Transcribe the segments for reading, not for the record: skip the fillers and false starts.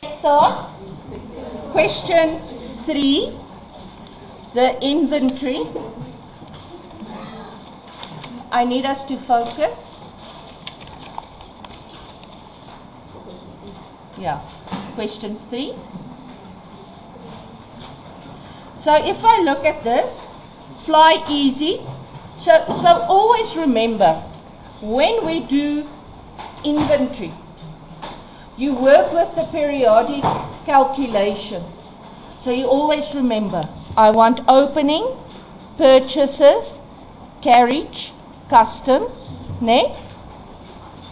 Let's start. Question 3, the inventory. I need us to focus. Yeah, question 3. So if I look at this, fly easy. So always remember, when we do inventory, you work with the periodic calculation. So you always remember, I want opening, purchases, carriage, customs, ne?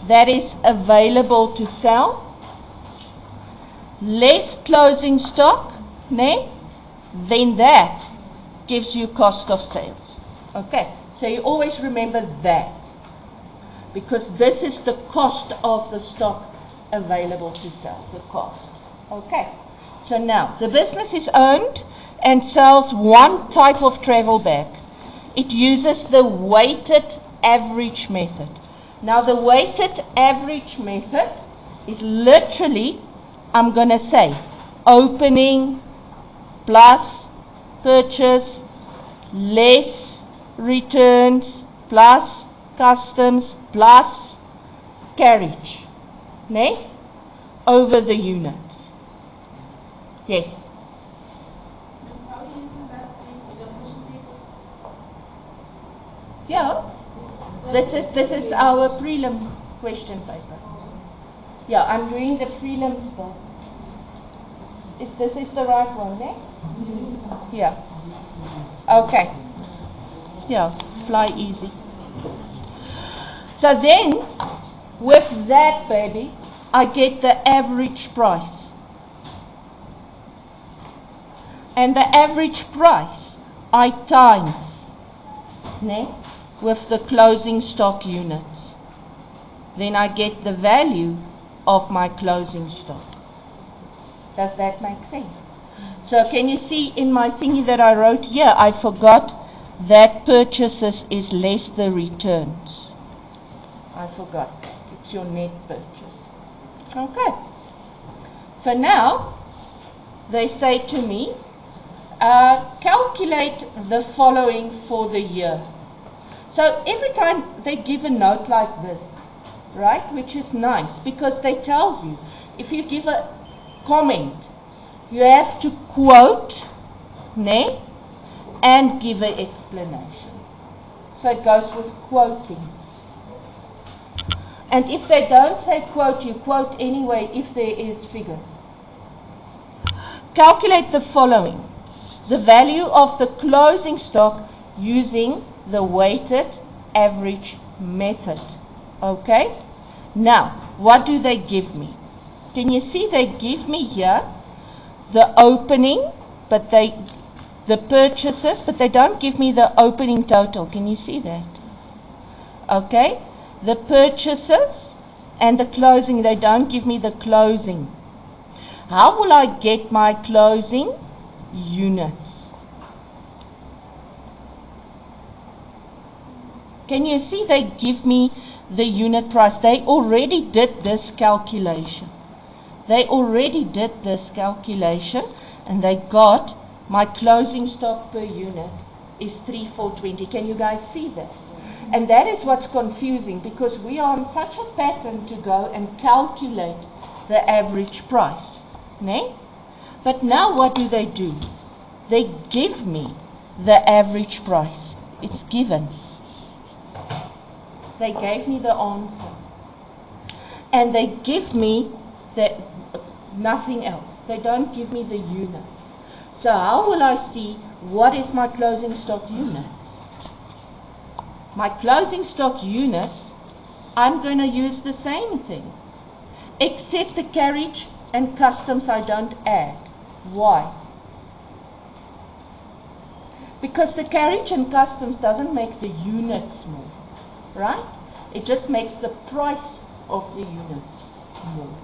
That is available to sell. Less closing stock, ne? Then that gives you cost of sales. Okay, so you always remember that, because this is the cost of the stock available to sell, the cost. Okay, so now the business is owned and sells one type of travel bag. It uses the weighted average method. Now the weighted average method is literally, I'm going to say, opening plus purchase less returns plus customs plus carriage, ne? Over the units. Yes. Yeah. This is our prelim question paper. Yeah, I'm doing the prelim stuff. This is the right one, eh? Yeah. Okay. Yeah, fly easy. So then, with that, baby, I get the average price. And the average price I times, ne, with the closing stock units. Then I get the value of my closing stock. Does that make sense? So can you see in my thingy that I wrote here, I forgot that purchases is less the returns. I forgot that. It's your net purchase. Okay. So now they say to me, calculate the following for the year. So every time they give a note like this, right, which is nice because they tell you, if you give a comment, you have to quote, ne, and give an explanation. So it goes with quoting. And if they don't say quote, you quote anyway if there is figures. Calculate the following. The value of the closing stock using the weighted average method. Okay? Now, what do they give me? Can you see they give me here the opening, but the purchases, but they don't give me the opening total. Can you see that? Okay? The purchases and the closing, they don't give me the closing. How will I get my closing units? Can you see they give me the unit price? They already did this calculation. They already did this calculation and they got my closing stock per unit is 3,420. Can you guys see that? And that is what's confusing, because we are on such a pattern to go and calculate the average price. Ne? But now what do? They give me the average price. It's given. They gave me the answer. And they give me nothing else. They don't give me the units. So how will I see what is my closing stock units? My closing stock units, I'm going to use the same thing. Except the carriage and customs I don't add. Why? Because the carriage and customs doesn't make the units more. Right? It just makes the price of the units more.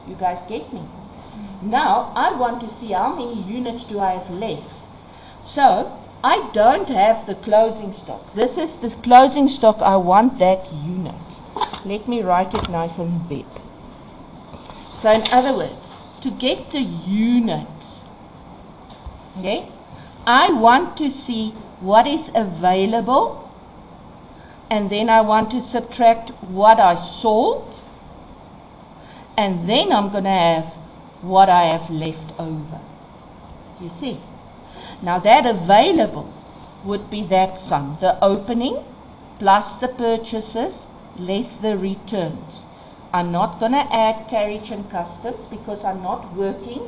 You guys get me? Now, I want to see how many units do I have less. So, I don't have the closing stock. This is the closing stock. I want that units. Let me write it nice and big. So in other words, to get the units, okay, I want to see what is available, and then I want to subtract what I sold, and then I'm going to have what I have left over. You see? Now that available would be that sum, the opening plus the purchases less the returns. I'm not going to add carriage and customs because I'm not working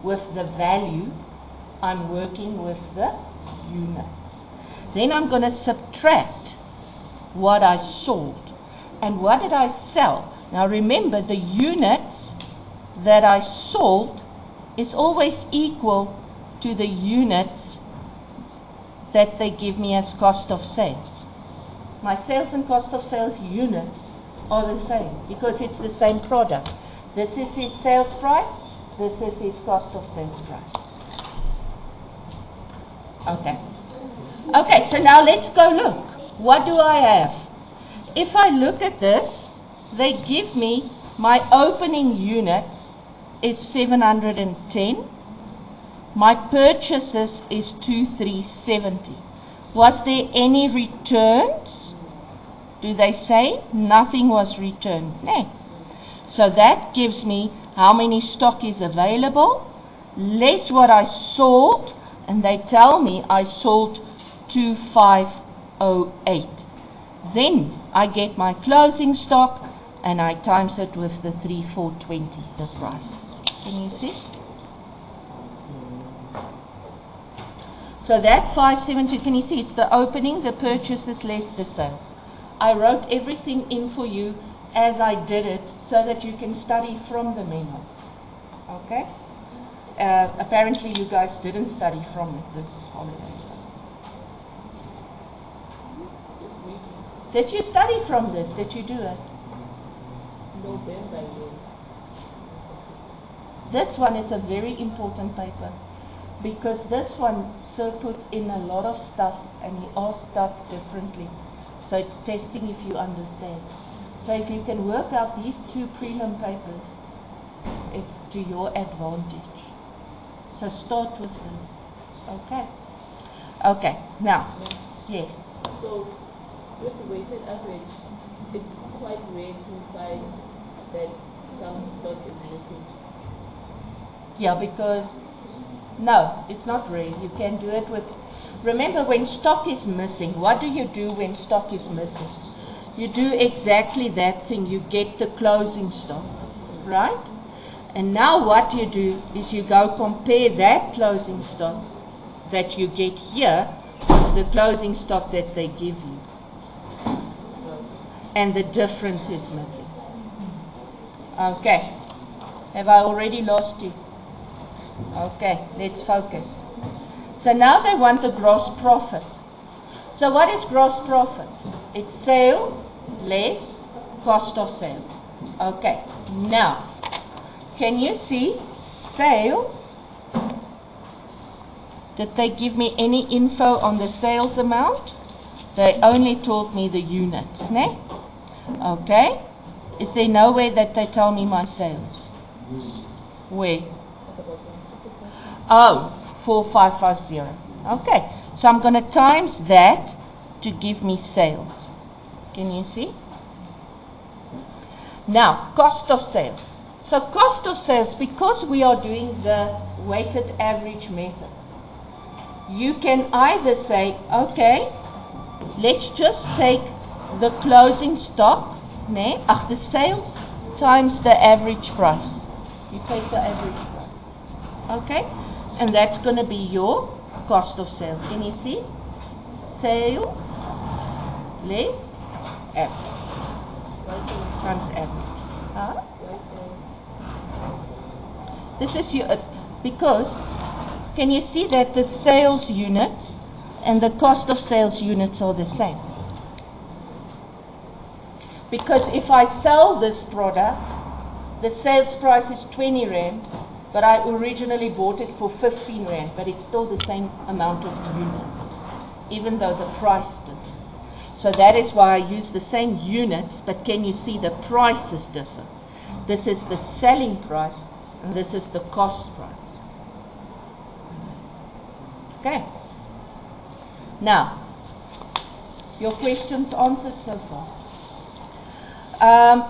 with the value, I'm working with the units. Then I'm going to subtract what I sold. And what did I sell? Now remember, the units that I sold is always equal to the units that they give me as cost of sales. My sales and cost of sales units are the same because it's the same product. This is his sales price, this is his cost of sales price. Okay. Okay, so now let's go look. What do I have? If I look at this, they give me my opening units is 710. My purchases is 2370. Was there any returns? Do they say nothing was returned? No. So that gives me how many stock is available, less what I sold, and they tell me I sold 2508. Then I get my closing stock and I times it with the 3420, the price. Can you see? So that 572, can you see? It's the opening, the purchases less the sales. I wrote everything in for you as I did it so that you can study from the memo. Okay? Apparently you guys didn't study from it this holiday. Did you study from this? Did you do it? November, yes. This one is a very important paper because this one Sir put in a lot of stuff and he asked stuff differently. So it's testing if you understand. So if you can work out these two prelim papers, it's to your advantage. So start with this. Okay? Okay, now, yes. So with the weighted average, it's quite rare to find that some stock is missing. Yeah, because, no, it's not rare. You can do it with, remember when stock is missing, what do you do when stock is missing? You do exactly that thing. You get the closing stock, right? And now what you do is you go compare that closing stock that you get here with the closing stock that they give you. And the difference is missing. Okay. Have I already lost you? Okay, let's focus. So now they want the gross profit. So what is gross profit? It's sales less cost of sales. Okay, now, can you see sales? Did they give me any info on the sales amount? They only told me the units, ne? Okay. Is there no way that they tell me my sales? Where? Oh, 4550. Okay. So I'm going to times that to give me sales. Can you see? Now, cost of sales. So cost of sales, because we are doing the weighted average method, you can either say, okay, let's just take the closing stock, the sales times the average price. You take the average price. Okay? And that's going to be your cost of sales. Can you see? Sales less average. Times average. Huh? This is your, because, can you see that the sales units and the cost of sales units are the same? Because if I sell this product, the sales price is 20 Rand, but I originally bought it for 15 Rand, but it's still the same amount of units, even though the price differs. So that is why I use the same units, but can you see the prices differ? This is the selling price, and this is the cost price. Okay. Now, your questions answered so far.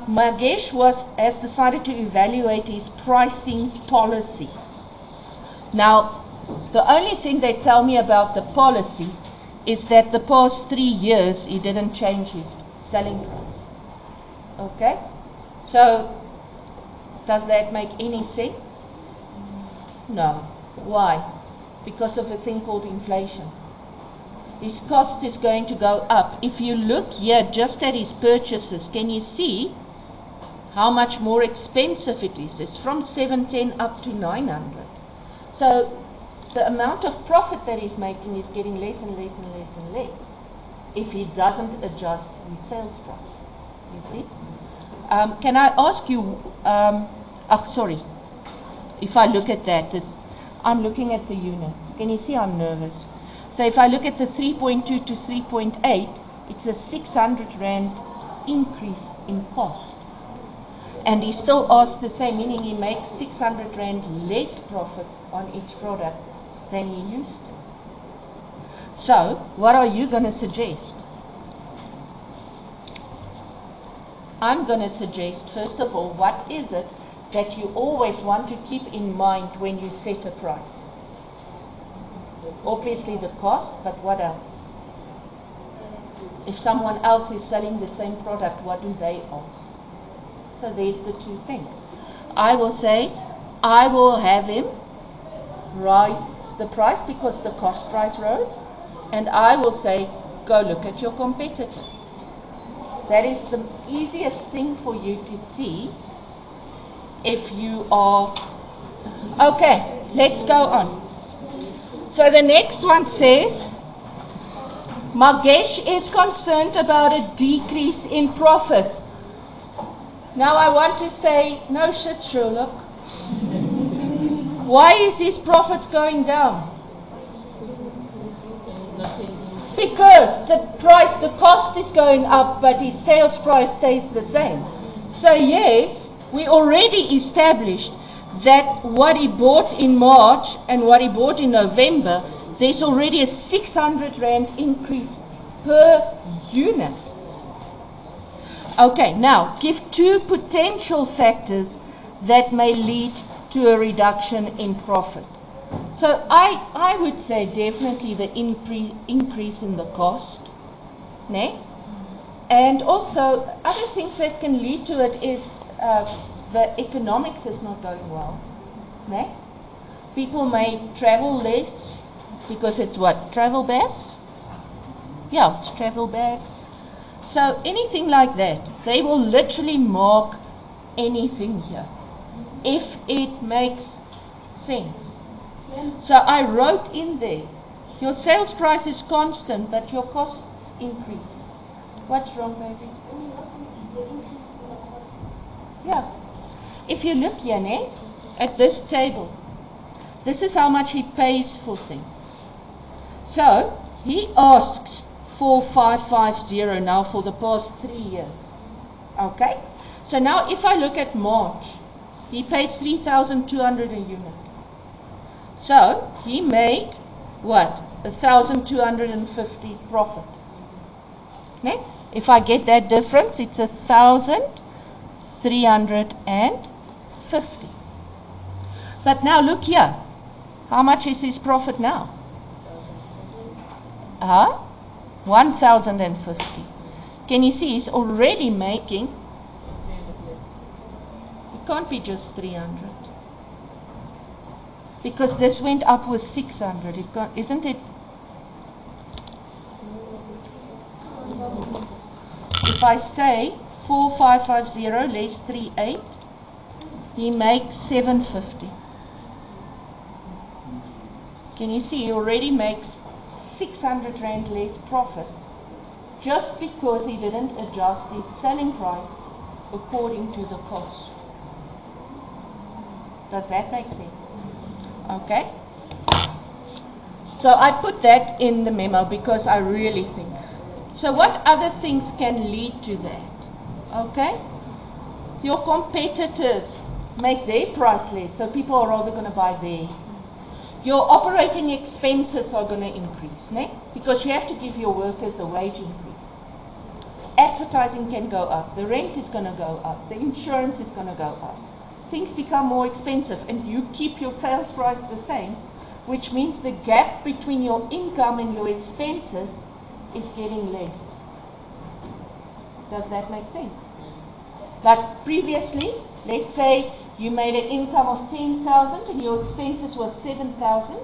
Magesh has decided to evaluate his pricing policy. Now, the only thing they tell me about the policy is that the past 3 years he didn't change his selling price. Okay? So, does that make any sense? No. Why? Because of a thing called inflation. His cost is going to go up. If you look here just at his purchases, can you see how much more expensive it is? It's from 710 up to 900. So the amount of profit that he's making is getting less and less and less and less if he doesn't adjust his sales price. You see? Can I ask you, sorry, if I look at that, I'm looking at the units. Can you see I'm nervous? So if I look at the 3.2 to 3.8, it's a 600 Rand increase in cost. And he still asks the same, meaning he makes 600 Rand less profit on each product than he used to. So, what are you going to suggest? I'm going to suggest, first of all, what is it that you always want to keep in mind when you set a price? Obviously the cost, but what else? If someone else is selling the same product, what do they ask? So there's the two things. I will say, I will have him rise the price because the cost price rose, and I will say, go look at your competitors. That is the easiest thing for you to see if you are... Okay, let's go on. So the next one says, Magesh is concerned about a decrease in profits. Now I want to say, no shit, Sherlock. Why is his profits going down? Because the cost is going up, but his sales price stays the same. So yes, we already established that what he bought in March and what he bought in November, there's already a 600 Rand increase per unit. Okay, now give two potential factors that may lead to a reduction in profit. So I would say definitely the increase in the cost, né? And also other things that can lead to it is the economics is not going well, né? People may travel less because it's what? Travel bags? Yeah, it's travel bags. So anything like that, they will literally mark anything here if it makes sense. So I wrote in there, your sales price is constant, but your costs increase. What's wrong, baby? Yeah. If you look here, né, at this table, this is how much he pays for things. So he asks 4550 now for the past 3 years. Okay? So now if I look at March, he paid 3,200 a unit. So he made what? 1,250 profit. Okay? If I get that difference, it's 1,350. But now look here. How much is his profit now? 1,050. Can you see he's already making? It can't be just 300. Because this went up with 600. It can't, isn't it? If I say 4550 less 38, he makes 750. Can you see he already makes 600 Rand less profit just because he didn't adjust his selling price according to the cost. Does that make sense? Okay? So I put that in the memo because I really think. So what other things can lead to that? Okay? Your competitors. make their price less, so people are rather going to buy there. Your operating expenses are going to increase, because you have to give your workers a wage increase. Advertising can go up, the rent is going to go up, the insurance is going to go up. Things become more expensive, and you keep your sales price the same, which means the gap between your income and your expenses is getting less. Does that make sense? Like previously, let's say you made an income of 10,000 and your expenses was 7,000,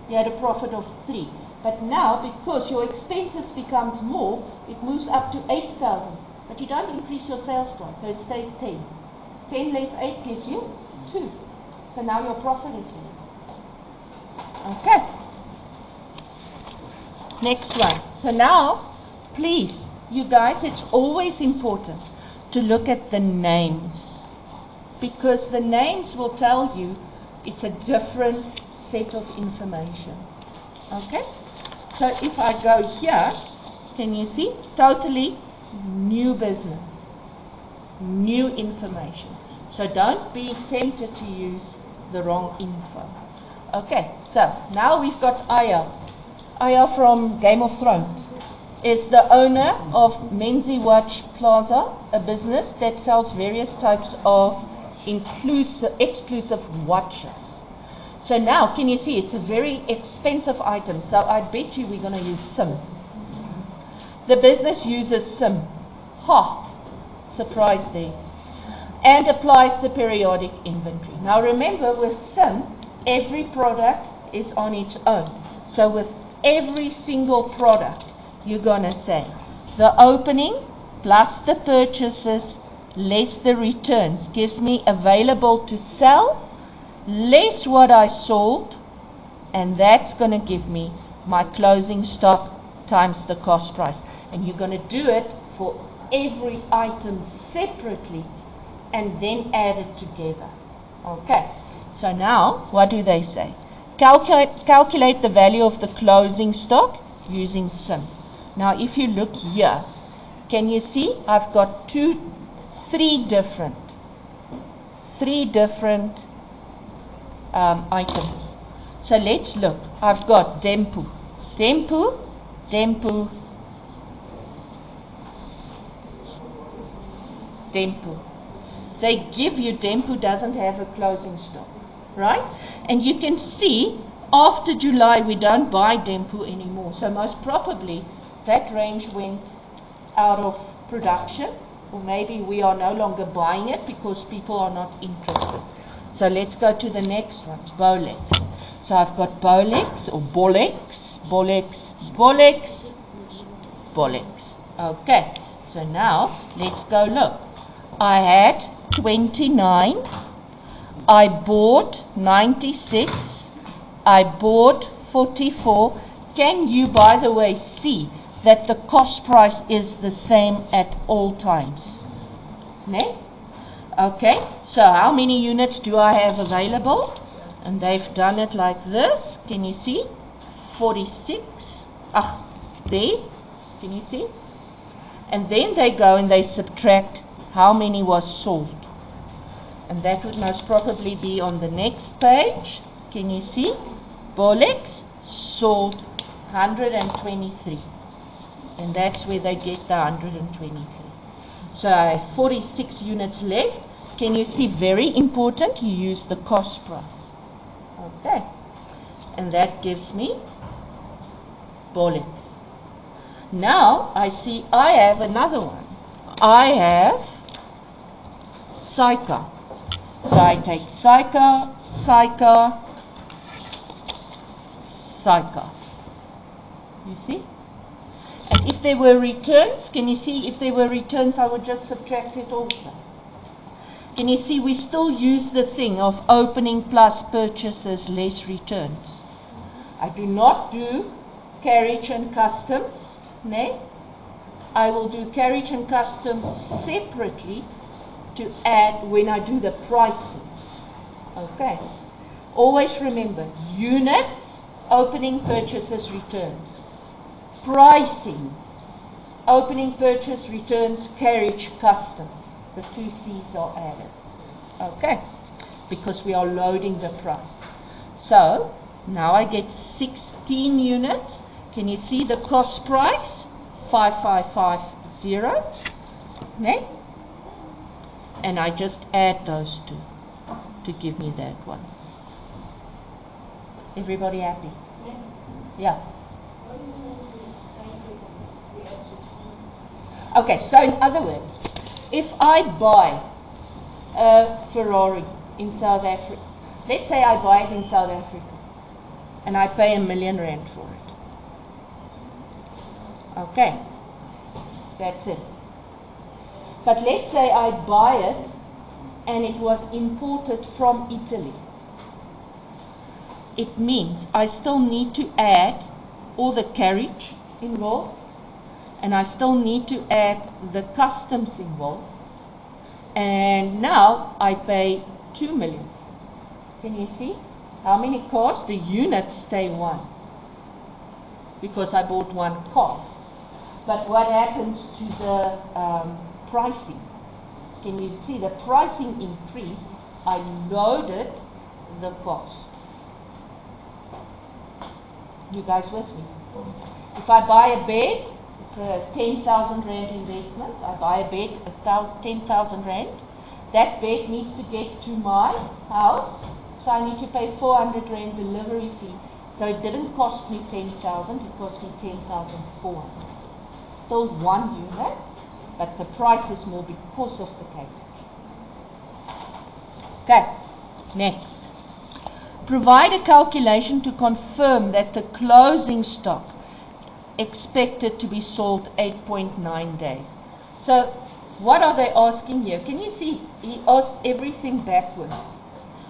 you had a profit of 3. But now, because your expenses becomes more, it moves up to 8,000. But you don't increase your sales price, so it stays 10. 10 less 8 gives you 2. So now your profit is less. Okay. Next one. So now, please, you guys, it's always important to look at the names, because the names will tell you it's a different set of information. Okay? So if I go here, can you see? Totally new business, new information. So don't be tempted to use the wrong info. Okay, so now we've got Aya. Aya from Game of Thrones is the owner of Menzi Watch Plaza, a business that sells various types of exclusive watches. So now, can you see, it's a very expensive item, so I bet you we're going to use SIM. The business uses SIM. Ha! Surprise there. And applies the periodic inventory. Now remember, with SIM, every product is on its own. So with every single product, you're going to say the opening plus the purchases less the returns gives me available to sell less what I sold, and that's going to give me my closing stock times the cost price. And you're going to do it for every item separately and then add it together. Okay, so now what do they say? Calculate the value of the closing stock using SIM. Now if you look here, can you see I've got three different items. So let's look. I've got Dempu. They give you Dempu doesn't have a closing stock, right? And you can see after July we don't buy Dempu anymore. So most probably that range went out of production, or maybe we are no longer buying it because people are not interested. So let's go to the next one, Bolex. So I've got Bolex or Bolex. Okay, so now let's go look. I had 29, I bought 96, I bought 44. Can you, by the way, see that the cost price is the same at all times? Ne? Okay, so how many units do I have available? And they've done it like this. Can you see? 46. There. Can you see? And then they go and they subtract how many was sold. And that would most probably be on the next page. Can you see? Bolex sold 123. And that's where they get the 123. So I have 46 units left. Can you see? Very important, you use the cost price. Okay. And that gives me Bolex. Now I see I have another one. I have Syca. So I take Syca. You see? And if there were returns, can you see if there were returns, I would just subtract it also. Can you see we still use the thing of opening plus purchases less returns. I do not do carriage and customs, ne? I will do carriage and customs separately to add when I do the pricing. Okay. Always remember, units, opening purchases returns. Pricing, opening purchase returns, carriage customs. The two C's are added. Okay. because we are loading the price. So now I get 16 units. Can you see the cost price? 5550. Ne? And I just add those two to give me that one. Everybody happy? Yeah. Okay, so in other words, if I buy a Ferrari in South Africa, let's say I buy it in South Africa and I pay R1 million for it. Okay, that's it. But let's say I buy it and it was imported from Italy. It means I still need to add all the carriage involved, and I still need to add the customs involved, and now I pay 2 million. Can you see how many cars? The units stay one because I bought one car. But what happens to the pricing? Can you see the pricing increased? I loaded the cost. You guys with me? If I buy a bed, it's a 10,000 Rand investment. I buy a bed, 10,000 Rand. That bed needs to get to my house, so I need to pay 400 Rand delivery fee. So it didn't cost me 10,000, it cost me 10,400. Still one unit, but the price is more because of the carriage. Okay, next. Provide a calculation to confirm that the closing stock expected to be sold 8.9 days. So what are they asking here? Can you see he asked everything backwards?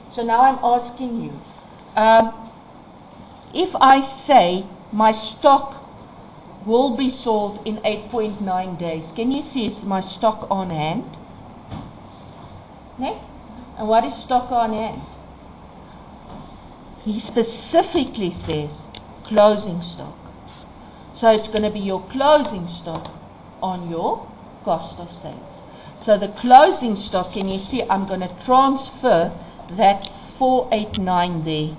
So now I'm asking you, if I say my stock will be sold in 8.9 days, can you see is my stock on hand? Ne? And what is stock on hand? He specifically says closing stock. So it's going to be your closing stock on your cost of sales. So the closing stock, can you see I'm going to transfer that 489 there.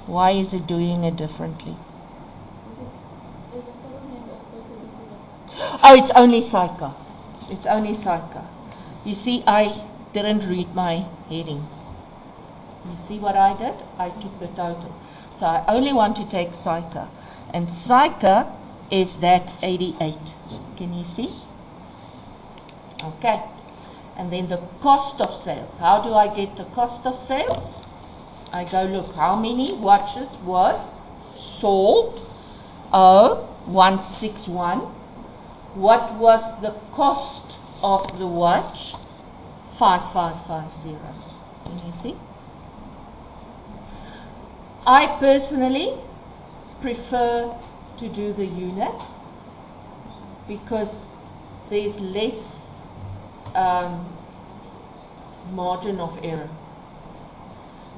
Why is it doing it differently? Oh, it's only SAICA. It's only SAICA. You see, I didn't read my heading. You see what I did? I took the total. So I only want to take SAICA. And SAICA is that 88. Can you see? Okay. And then the cost of sales. How do I get the cost of sales? I go look how many watches was sold. 161. What was the cost of the watch? 5550. Can you see? I personally prefer to do the units because there's less margin of error.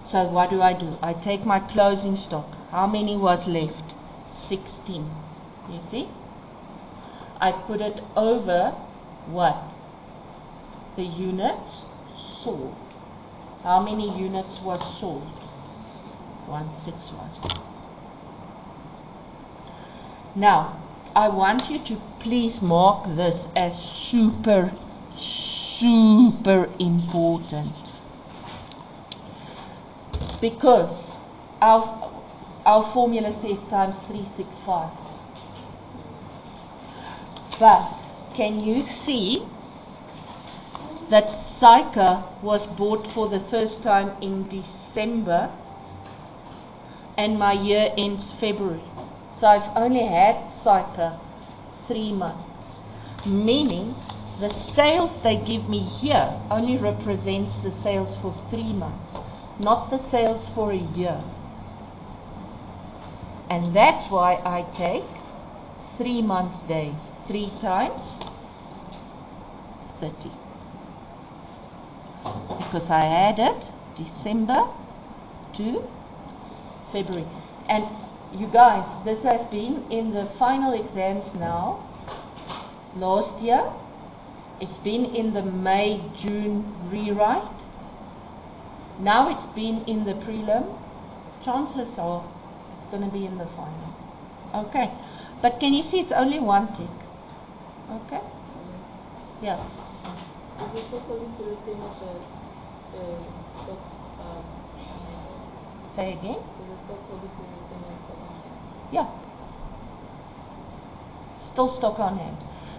So what do? I take my closing stock. How many was left? 16. You see? I put it over what? The units sold. How many units was sold? 161. Now, I want you to please mark this as super, super important. Because our formula says times 365. But can you see that SAICA was bought for the first time in December and my year ends February? So I've only had SAICA 3 months, meaning the sales they give me here only represents the sales for 3 months, not the sales for a year. And that's why I take 3 months days. 3 times 30. Because I added December to February. And you guys, this has been in the final exams now. Last year, it's been in the May-June rewrite. Now it's been in the prelim, chances are it's going to be in the final. Okay, but can you see it's only one tick? Okay, yeah. Is the stock holding period same as the stock on hand? Say again? Is the stock holding period same as stock on hand? Yeah. Still stock on hand.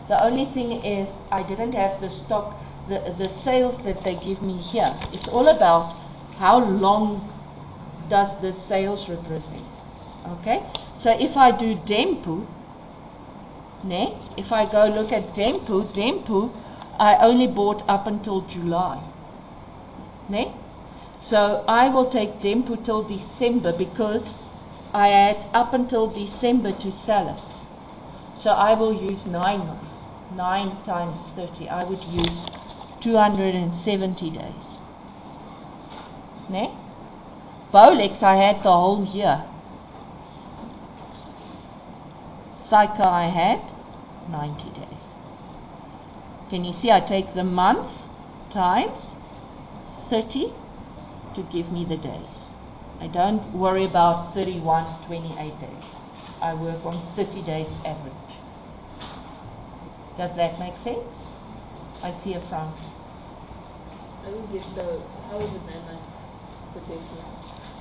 The only thing is I didn't have the stock, the sales that they give me here. It's all about how long does the sales represent. Okay? So if I do Dempu, if I go look at Dempu, I only bought up until July. So I will take Dempu till December because I had up until December to sell it. So I will use 9 months. 9 times 30. I would use 270 days. Bolex I had the whole year. Psycho I had 90 days. Can you see I take the month times 30 to give me the days. I don't worry about 31, 28 days. I work on 30 days average. Does that make sense? I see a frown. I will get how is it 9 months quotation?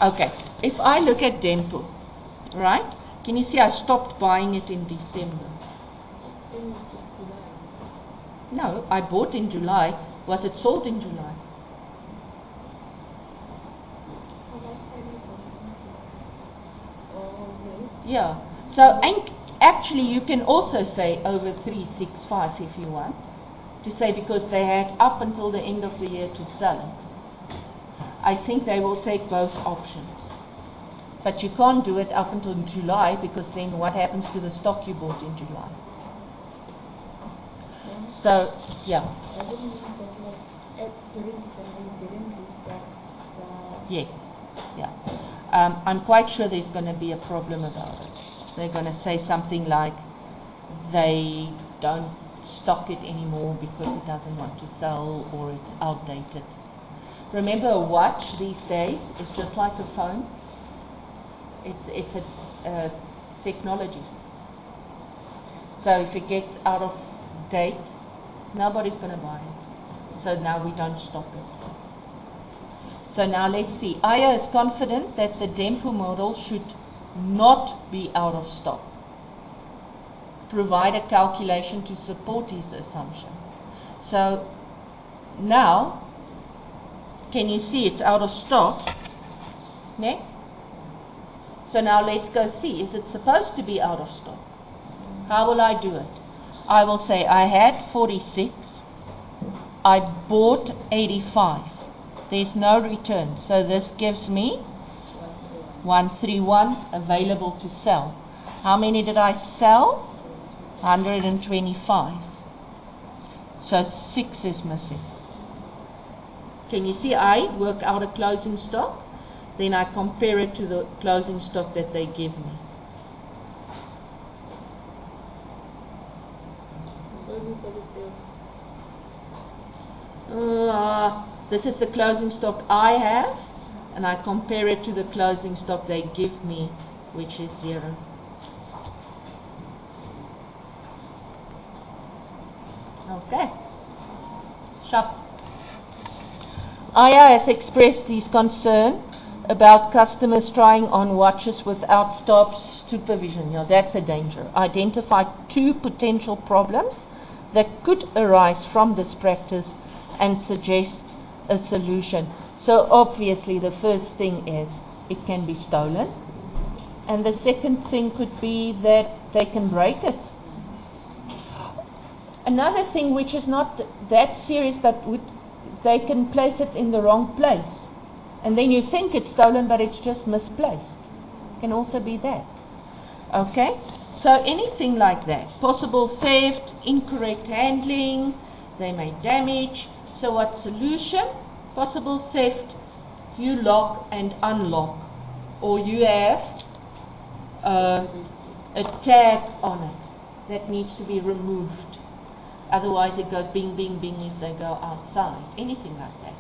Okay, if I look at Dempo, right? Can you see I stopped buying it in December? In July. No, I bought in July. Was it sold in July? Oh, okay. Yeah. So actually you can also say over 365 if you want. To say because they had up until the end of the year to sell it. I think they will take both options. But you can't do it up until July because then what happens to the stock you bought in July? So, yeah. I didn't mean that during December you didn't do stock. Yes, yeah. I'm quite sure there's going to be a problem about it. They're going to say something like they don't stock it anymore because it doesn't want to sell or it's outdated. Remember, a watch these days is just like a phone. It's a technology. So if it gets out of date, nobody's going to buy it. So now we don't stock it. So now let's see. Aya is confident that the Dempu model should not be out of stock. Provide a calculation to support his assumption. So now, can you see it's out of stock? Ne? So now let's go see. Is it supposed to be out of stock? How will I do it? I will say I had 46. I bought 85. There's no return. So this gives me 131 available to sell. How many did I sell? 125. So 6 is missing. Can you see I work out a closing stock? Then I compare it to the closing stock that they give me. Closing stock is sales. This is the closing stock I have, and I compare it to the closing stock they give me, which is 0. Okay. Sharp. Aya has expressed his concern about customers trying on watches without staff supervision. Yeah, that's a danger. Identify 2 potential problems that could arise from this practice and suggest a solution. So obviously the first thing is it can be stolen, and the second thing could be that they can break it. Another thing which is not that serious, but they can place it in the wrong place, and then you think it's stolen but it's just misplaced. Can also be that. Okay, so anything like that, possible theft, incorrect handling, they may damage. So what solution? Possible theft, you lock and unlock, or you have a tag on it that needs to be removed. Otherwise it goes bing, bing, bing if they go outside. Anything like that.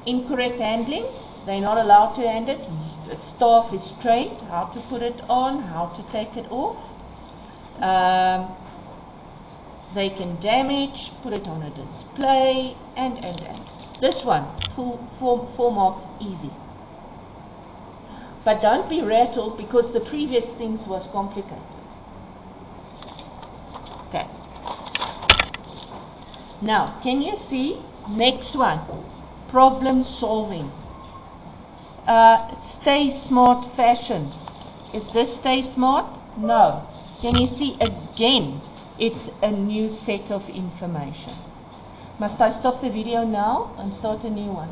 Incorrect handling, they're not allowed to hand it. The staff is trained how to put it on, how to take it off. They can damage, put it on a display, and. This one, 4 marks, easy. But don't be rattled because the previous things was complicated. Okay. Now, can you see? Next one, problem solving. Stay smart fashions. Is this stay smart? No. Can you see again? It's a new set of information. Must I stop the video now and start a new one?